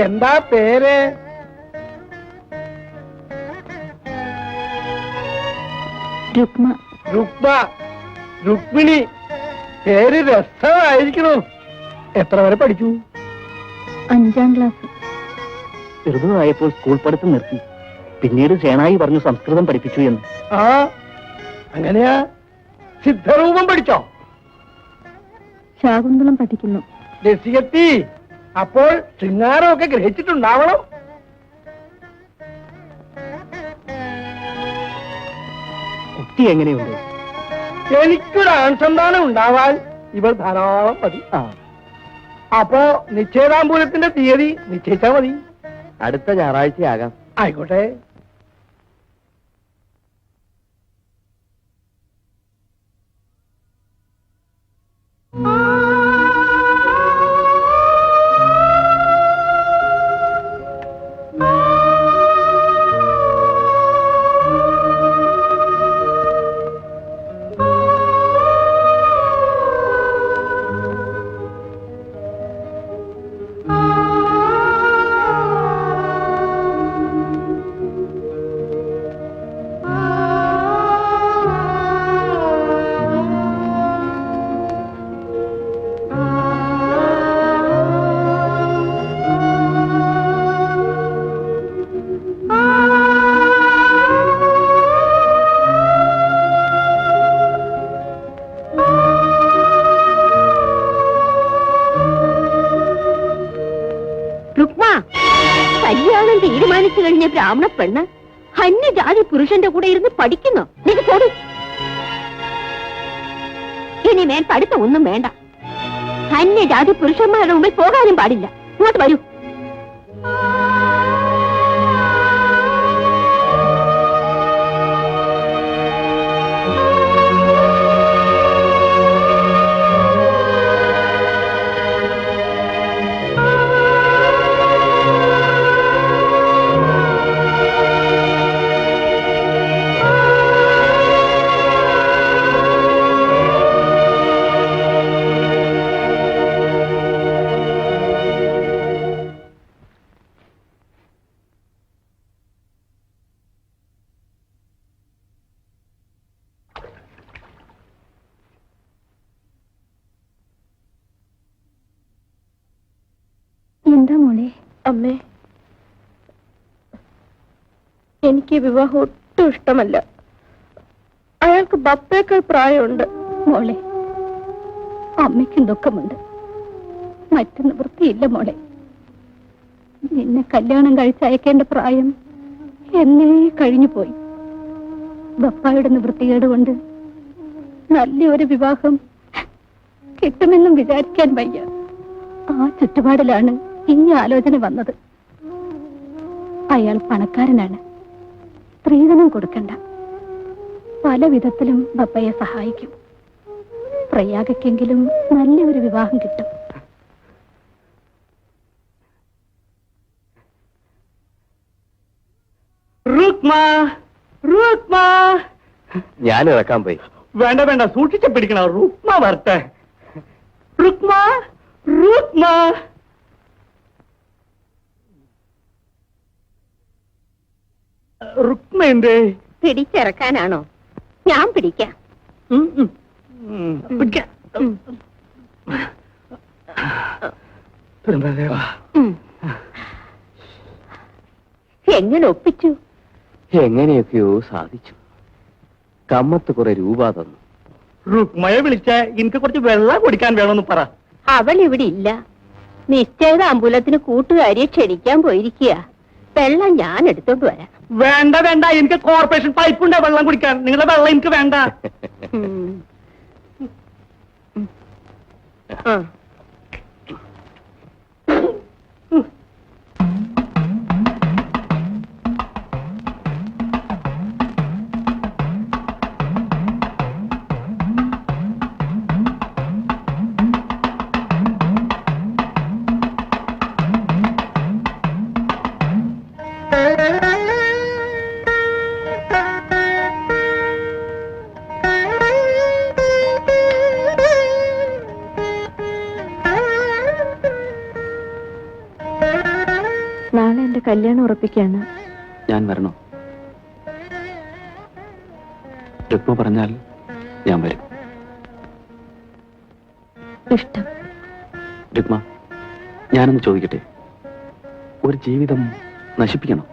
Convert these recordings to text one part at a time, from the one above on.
എന്താ പേര്? രുക്മ. രുക്മ, രുക്മിണി. പേര് രസമായിരിക്കണു. എത്ര വരെ പഠിച്ചു? 5ാം ക്ലാസ്. ചെറുതായപ്പോൾ സ്കൂൾ പഠിത്തം നിർത്തി. പിന്നീട് സേനായി പറഞ്ഞു സംസ്കൃതം പഠിപ്പിച്ചു എന്ന്. ആ, അങ്ങനെയാ? സിദ്ധരൂപം പഠിച്ചോ? ശാകുന്തളം പഠിക്കുന്നു. രസികത്തി, അപ്പോൾ ശൃംഗാരമൊക്കെ ഗ്രഹിച്ചിട്ടുണ്ടാവണം. കുട്ടി എങ്ങനെയുണ്ട്? എനിക്കൊരു ആൺസന്താനം ഉണ്ടാവാൻ ഇവൾ ധാരാളം മതി. അപ്പോ നിശ്ചയദാമ്പൂലത്തിന്റെ തീയതി നിശ്ചയിച്ചാ മതി. അടുത്ത ഞായറാഴ്ചയാകാം. ആയിക്കോട്ടെ. കല്യാണം തീരുമാനിച്ചു കഴിഞ്ഞ ബ്രാഹ്മണ പെണ്ണ് അന്യജാതി പുരുഷന്റെ കൂടെ ഇരുന്ന് പഠിക്കുന്നു. നിനക്ക് കൂടി ഇനി മേൽ പഠിത്തം ഒന്നും വേണ്ട. അന്യജാതി പുരുഷന്മാരുടെ മുമ്പിൽ പോകാനും പാടില്ല. ഇങ്ങോട്ട് വരൂ. എന്താ മോളെ? അമ്മേ, എനിക്ക് വിവാഹം ഒട്ടും ഇഷ്ടമല്ല. അയാൾക്ക് ബപ്പേക്കാൾ പ്രായമുണ്ട്. മോളെ, അമ്മയ്ക്കും ദുഃഖമുണ്ട്. മറ്റു നിവൃത്തിയില്ല മോളെ. നിന്നെ കല്യാണം കഴിച്ചയക്കേണ്ട പ്രായം എന്നേ കഴിഞ്ഞു പോയി. ബപ്പായുടെ നിവൃത്തികേട് കൊണ്ട് നല്ലൊരു വിവാഹം കിട്ടുമെന്നും വിചാരിക്കാൻ വയ്യ. ആ ചുറ്റുപാടിലാണ് ഈ ആലോചന വന്നത്. അയാൾ പണക്കാരനാണ്. സ്ത്രീധനം കൊടുക്കണ്ട. പല വിധത്തിലും ബപ്പയെ സഹായിക്കും. പ്രയാഗക്കെങ്കിലും നല്ലൊരു വിവാഹം കിട്ടും. ഞാൻ ഇറക്കാൻ പോയി. വേണ്ട വേണ്ട, സൂക്ഷിച്ച പിടിക്കണം. രുക്മ വരട്ടെ. രുക്മ, രുക്മ. രുക്മ എന്തേ? പിടിച്ചിറക്കാനാണോ? ഞാൻ പിടിക്കാം. പിടിക്കാം. എങ്ങനെ ഒപ്പിച്ചു? എങ്ങനെയൊക്കെയോ സാധിച്ചു. കമ്മത്ത് കുറെ രൂപ തന്നു. രുക്മയെ വിളിച്ച എനിക്ക് കുറച്ച് വെള്ളം കുടിക്കാൻ വേണമെന്ന് പറ. അവൾ ഇവിടെ ഇല്ല. നിശ്ചയിത അമ്പലത്തിന് കൂട്ടുകാരിയെ ക്ഷണിക്കാൻ പോയിരിക്കുക. വെള്ളം ഞാൻ എടുത്തോണ്ട് വരാം. വേണ്ട വേണ്ട, എനിക്ക് കോർപ്പറേഷൻ പൈപ്പുണ്ട് വെള്ളം കുടിക്കാൻ. നിങ്ങളുടെ വെള്ളം എനിക്ക് വേണ്ട. എന്റെ കല്യാണം ഉറപ്പിക്കാണ്. ഞാൻ വരണോ? രുക്മ പറഞ്ഞാൽ ഞാൻ വരും. ഇഷ്ടം. രുക്മ, ഞാനൊന്ന് ചോദിക്കട്ടെ, ഒരു ജീവിതം നശിപ്പിക്കണം?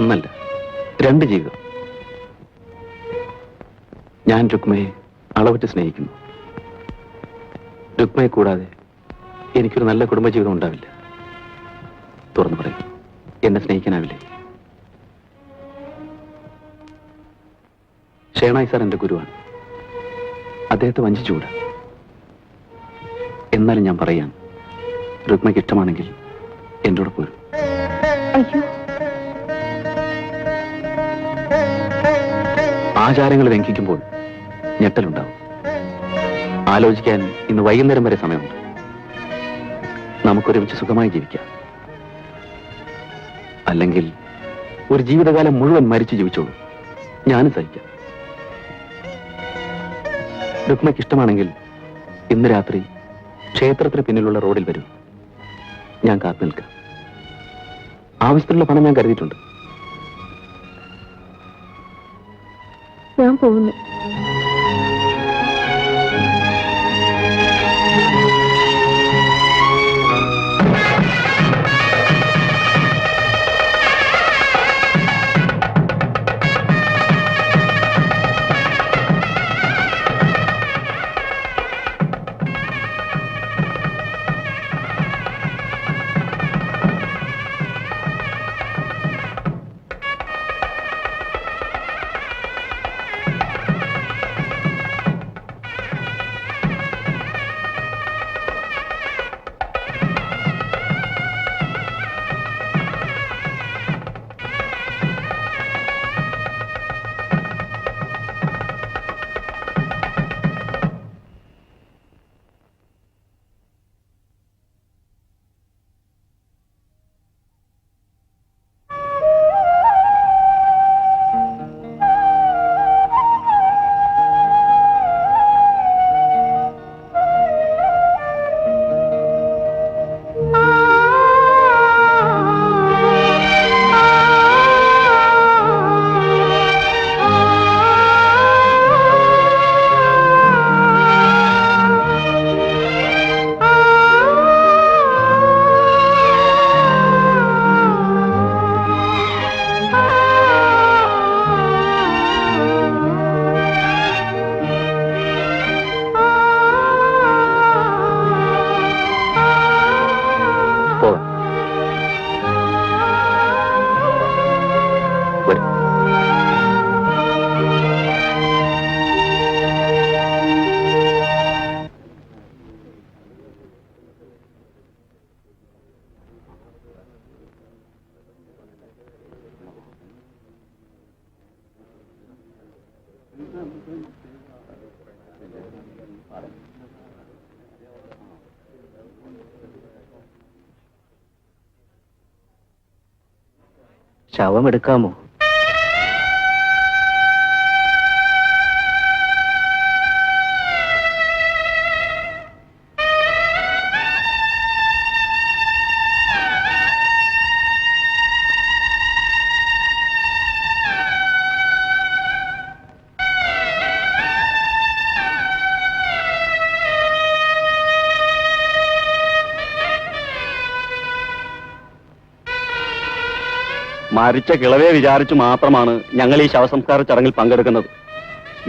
ഒന്നല്ല, 2 ജീവിതം. ഞാൻ രുക്മയെ അളവിട്ട് സ്നേഹിക്കുന്നു. രുക്മയെ കൂടാതെ എനിക്കൊരു നല്ല കുടുംബജീവിതം ഉണ്ടാവില്ല. തുറന്നു പറയും, എന്നെ സ്നേഹിക്കാനാവില്ലേ? ഷേണായി സാർ എന്റെ ഗുരുവാണ്. അദ്ദേഹത്തെ വഞ്ചിച്ചുകൂടാ. എന്നാലും ഞാൻ പറയാൻ, രുക്മയ്ക്ക് ഇഷ്ടമാണെങ്കിൽ എൻ്റെ കൂടെ പോരും. അയ്യോ, ആചാരങ്ങൾ ലംഘിക്കുമ്പോൾ ഞെട്ടലുണ്ടാവും. ആലോചിക്കാൻ ഇന്ന് വൈകുന്നേരം വരെ സമയമുണ്ട്. നമുക്കൊരുമിച്ച് സുഖമായി ജീവിക്കാം. അല്ലെങ്കിൽ ഒരു ജീവിതകാലം മുഴുവൻ മരിച്ചു ജീവിച്ചോളൂ, ഞാനും സഹിക്കാം. രുക്മയ്ക്ക് ഇഷ്ടമാണെങ്കിൽ ഇന്ന് രാത്രി ക്ഷേത്രത്തിന് പിന്നിലുള്ള റോഡിൽ വരൂ. ഞാൻ കാത്തു നിൽക്കാം. ആവശ്യത്തിലുള്ള പണം ഞാൻ കരുതിയിട്ടുണ്ട്. ഞാൻ പോകുന്നു. ശവം എടുക്കാമോ? മരിച്ച കിളവെ വിചാരിച്ചു മാത്രമാണ് ഞങ്ങൾ ഈ ശവസംസ്കാര ചടങ്ങിൽ പങ്കെടുക്കുന്നത്.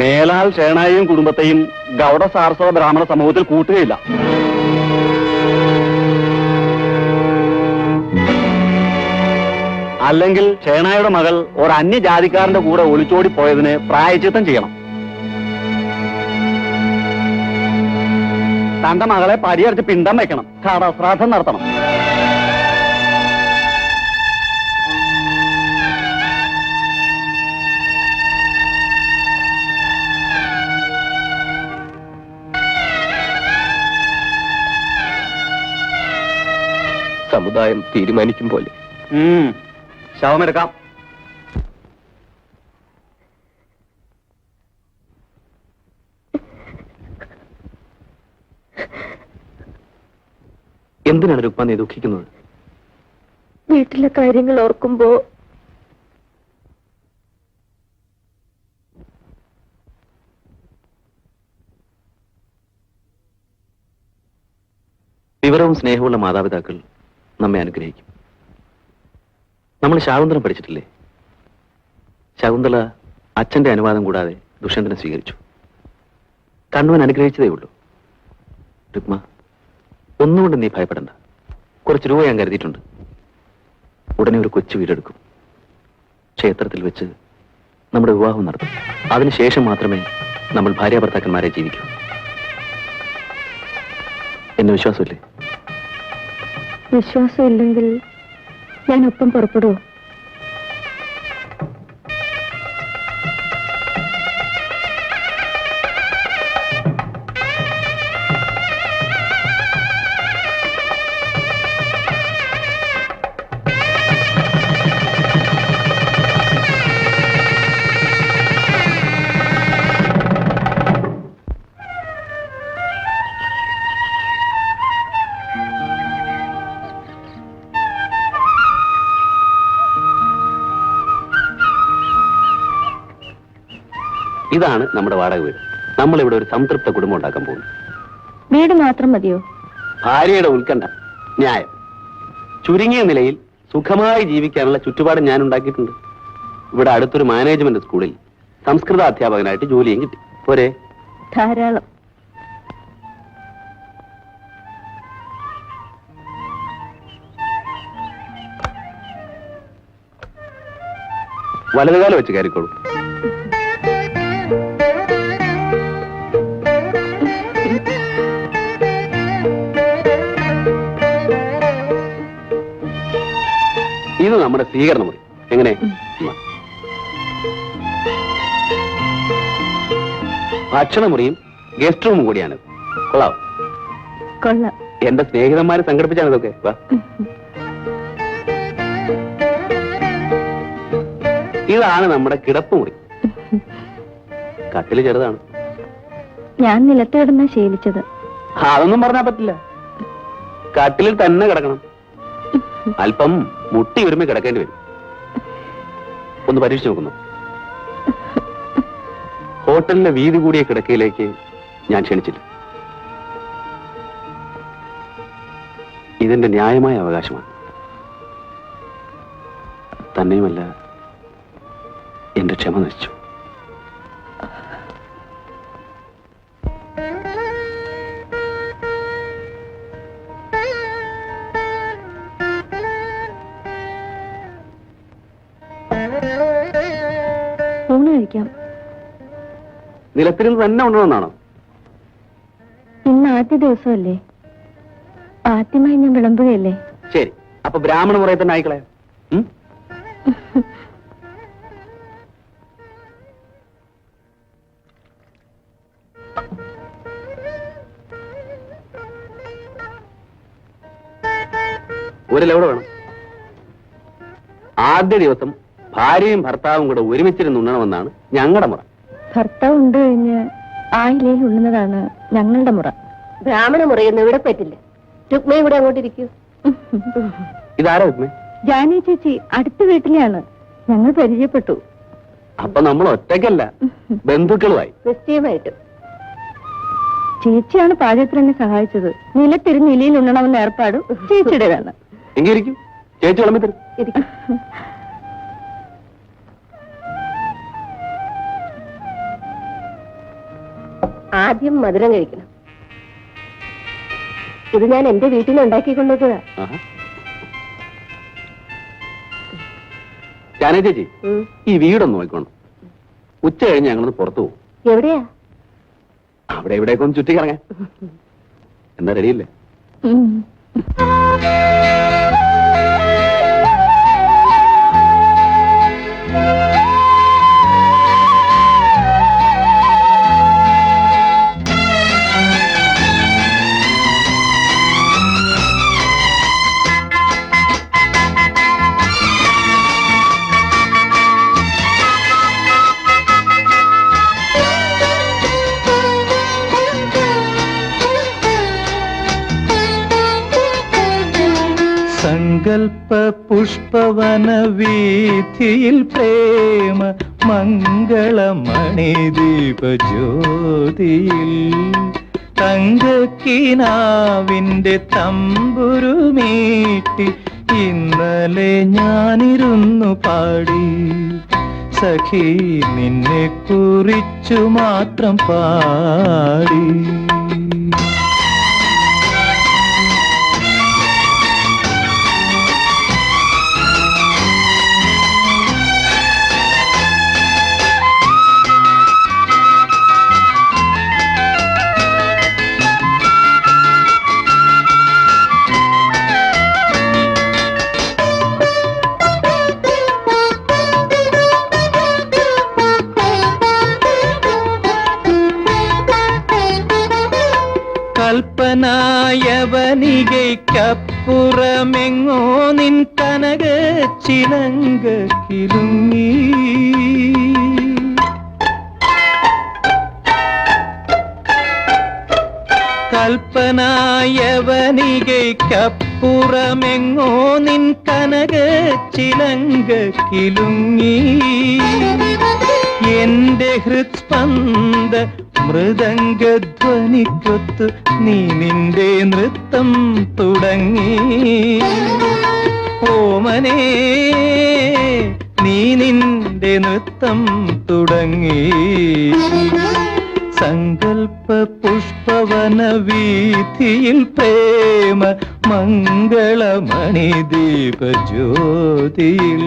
മേലാൽ ഷേണായിയും കുടുംബത്തെയും ഗൗഡ സാരസ്വത ബ്രാഹ്മണ സമൂഹത്തിൽ കൂട്ടുകയില്ല. അല്ലെങ്കിൽ ഷേണായുടെ മകൾ ഒരു അന്യജാതിക്കാരന്റെ കൂടെ ഒളിച്ചോടി പോയതിന് പ്രായശ്ചിത്തം ചെയ്യണം. തന്റെ മകളെ പരിഹരിച്ച് പിണ്ടം വെക്കണം, ശ്രാദ്ധം നടത്തണം. സമുദായം തീരുമാനിക്കും പോലെ. ശവമെടുക്കാം. എന്തിനാണ് രുക്മ നീ ദുഃഖിക്കുന്നത്? വീട്ടിലെ കാര്യങ്ങൾ ഓർക്കുമ്പോ വിവരവും സ്നേഹമുള്ള മാതാപിതാക്കൾ നമ്മെ അനുഗ്രഹിക്കും. നമ്മൾ ശാകുന്തളം പഠിച്ചിട്ടില്ലേ? ശകുന്തള അച്ഛന്റെ അനുവാദം കൂടാതെ ദുഷ്യന്തനെ സ്വീകരിച്ചു. കണ്ണവൻ അനുഗ്രഹിച്ചതേ ഉള്ളൂ. രുക്മ, ഒന്നുകൊണ്ട് നീ ഭയപ്പെടണ്ട. കുറച്ച് രൂപ ഞാൻ കരുതിയിട്ടുണ്ട്. ഉടനെ ഒരു കൊച്ചു വീടെടുക്കും. ക്ഷേത്രത്തിൽ വെച്ച് നമ്മുടെ വിവാഹം നടത്തും. അതിനുശേഷം മാത്രമേ നമ്മൾ ഭാര്യാഭർത്താക്കന്മാരെ ജീവിക്കൂ. എന്നെ വിശ്വാസമില്ലേ? വിശ്വാസം ഇല്ലെങ്കിൽ ഞാൻ ഒപ്പം പുറപ്പെടുവോ? ഇതാണ് നമ്മുടെ വാടക വീട്. നമ്മളിവിടെ ഒരു സംതൃപ്ത കുടുംബം ഉണ്ടാക്കാൻ പോകുന്നു. വീട് മാത്രം മതിയോ? ഭാര്യയുടെ ഉത്കണ്ഠ ന്യായം. ചുരുങ്ങിയ നിലയിൽ സുഖമായി ജീവിക്കാനുള്ള ചുറ്റുപാട് ഞാൻ ഉണ്ടാക്കിയിട്ടുണ്ട്. ഇവിടെ അടുത്തൊരു മാനേജ്മെന്റ് സ്കൂളിൽ സംസ്കൃത അധ്യാപകനായിട്ട് ജോലിയും കിട്ടി. പോരെ? ധാരാളം. വലതുകാലം വെച്ച് കയറിക്കോളൂ. ഇത് നമ്മുടെ സ്വീകരണ മുറി. എങ്ങനെ? ഭക്ഷണമുറിയും ഗസ്റ്റ് റൂമും കൂടിയാണ്. കൊള്ളാം. കൊള്ളാം. എന്റെ സ്നേഹിതന്മാരെ സംഘടിപ്പിച്ചാണ് ഇതൊക്കെ. വാ. ഇതാണ് നമ്മുടെ കിടപ്പുമുറി. കട്ടില് ചെറുതാണ്. ഞാൻ നിലത്തിടുന്ന ശീലിച്ചത്. അതൊന്നും പറഞ്ഞാൽ പറ്റില്ല. കട്ടിലിൽ തന്നെ കിടക്കണം. അല്പം മുട്ടി ഒരുമി കിടക്കേണ്ടി വരും. ഒന്ന് പരീക്ഷിച്ച് നോക്കുന്നു. ഹോട്ടലിലെ വീതി കൂടിയ കിടക്കയിലേക്ക് ഞാൻ ക്ഷണിച്ചില്ല. ഇതെന്റെ ന്യായമായ അവകാശമാണ്. തന്നെയുമല്ല, എന്റെ ക്ഷമ നശിച്ചു. ഊണ് കഴിക്കാം. നിലത്തിരുന്ന് തന്നെ ഉണ്ടണമെന്നാണോ? ഇന്ന് ആദ്യ ദിവസമല്ലേ? ആദ്യമായി ഞാൻ വിളമ്പുകയല്ലേ? ശരി, അപ്പൊ ബ്രാഹ്മണ മുറയെ തന്നെ ആയിക്കളയാം. ഒരു ലവട വേണം. ആദ്യ ദിവസം ഭാര്യയും ഭർത്താവും കൂടെ ഒരുമിച്ചിരുന്ന് ഉണ്ണണമെന്നാണ് ഞങ്ങളുടെ മുറ. ഭർത്താവ് ഉണ്ട് കഴിഞ്ഞ് ആ ഇലയിൽ ഉണ്ണുന്നതാണ് ഞങ്ങളുടെ മുറ. ബ്രാഹ്മണ മുറിയൊന്നും ഇവിടെ പറ്റില്ല. രുക്മയും കൂടെ അങ്ങോട്ട് ഇരിക്കൂ. ഇതാരാ ഉമ്മേ? ജാനി ചേച്ചി അടുത്ത വീട്ടിലെയാണ്. ഞങ്ങൾ പരിചയപ്പെട്ടു. അപ്പൊ നമ്മൾ ഒറ്റയ്ക്കല്ല, ബന്ധുക്കളുമായി. നിശ്ചയമായിട്ടും. ചേച്ചിയാണ് പാചകത്തിന് എന്നെ സഹായിച്ചത്. നിലത്തിരുന്ന് ഇലയിൽ ഉണ്ണണമെന്ന ഏർപ്പാട് ചേച്ചിയുടേതാണ്. എങ്കിൽ ഇരിക്കും. ചേച്ചി വിളമ്പി തരും. ഇരിക്കും. ആദ്യം മധുരം കഴിക്കണം. ഇത് ഞാൻ എന്റെ വീട്ടിൽ നിന്ന് ഉണ്ടാക്കിക്കൊണ്ടത്. ജാനേ ചേച്ചി, ഈ വീടൊന്ന് നോക്കണം. ഉച്ച കഴിഞ്ഞ് ഞങ്ങളൊന്ന് പുറത്തു പോകും. എവിടെയാ? അവിടെ ഇവിടേക്ക് ഒന്ന് ചുറ്റിക്കിറങ്ങാൻ. എന്താ റെഡിയില്ലേ? സങ്കൽപ്പ പുഷ്പവന വീഥിയിൽ പ്രേമ മംഗളമണിദീപജ്യോതിയിൽ തങ്കക്കിനാവിന്റെ തമ്പുരുമീട്ടി ഇന്നലെ ഞാനിരുന്നു പാടി സഖി നിന്നെ കുറിച്ചു മാത്രം പാടി. കൽപ്പനായവനികയ്ക്കപ്പുറമെങ്ങോ നിൻ കനക ചിലങ്ക കിലുങ്ങി. കൽപ്പനായവനികയ്ക്കപ്പുറമെങ്ങോ നിൻ കനക ചിലങ്ക കിലുങ്ങി. എന്റെ ഹൃത്സ്പന്ദ മൃദംഗധ്വനിക്കൊത്ത് നീ നിന്റെ നൃത്തം തുടങ്ങി. ഓമനേ നീ നിന്റെ നൃത്തം തുടങ്ങി. സങ്കൽപ്പ പുഷ്പവന വീഥിയിൽ പ്രേമ മംഗളമണിദീപജ്യോതിയിൽ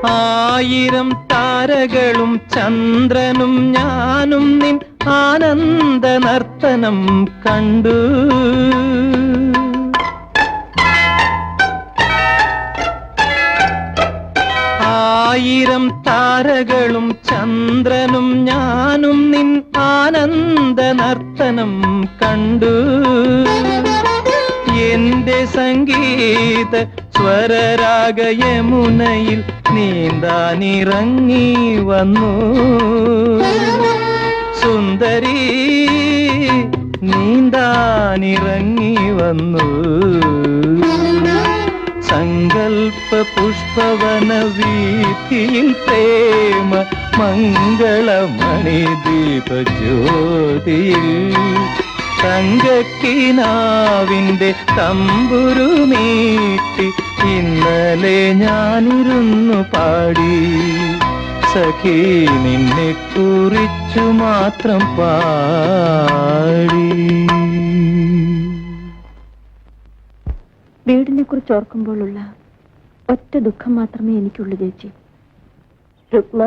ആയിരം താരകളും ചന്ദ്രനും ഞാനും നിൻ ആനന്ദ നർത്തനം കണ്ടു. ആയിരം താരകളും ചന്ദ്രനും ഞാനും നിൻ ആനന്ദ നർത്തനം കണ്ടു. എന്റെ സംഗീത സ്വരരാഗയമുനയിൽ നീന്താനിറങ്ങി വന്നു. സുന്ദരി നീന്താനിറങ്ങി വന്നു. സങ്കൽപ്പ പുഷ്പവന വീഥിയിൽ പ്രേമ മംഗളമണിദീപജ്യോതിയിൽ തങ്കക്കിനാവിന്റെ തമ്പുരുമീട്ടി ഇന്നലെ ഞാനിരുന്നു പാടി സഖി നിന്നെ കുറിച്ചു മാത്രം പാടി. വീടിനെ കുറിച്ച് ഓർക്കുമ്പോഴുള്ള ഒറ്റ ദുഃഖം മാത്രമേ എനിക്കുള്ളൂ ചേച്ചി. രുക്മ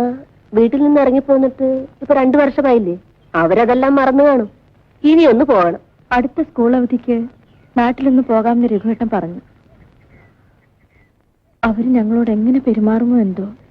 വീട്ടിൽ നിന്ന് ഇറങ്ങിപ്പോന്നിട്ട് ഇപ്പൊ 2 വർഷമായില്ലേ? അവരതെല്ലാം മറന്നു കാണും. ഇനി ഒന്ന് പോകണം. അടുത്ത സ്കൂൾ അവധിക്ക് നാട്ടിലൊന്ന് പോകാമെന്ന് രഘുവേട്ടൻ പറഞ്ഞു. അവര് ഞങ്ങളോട് എങ്ങനെ പെരുമാറുമോ എന്തോ.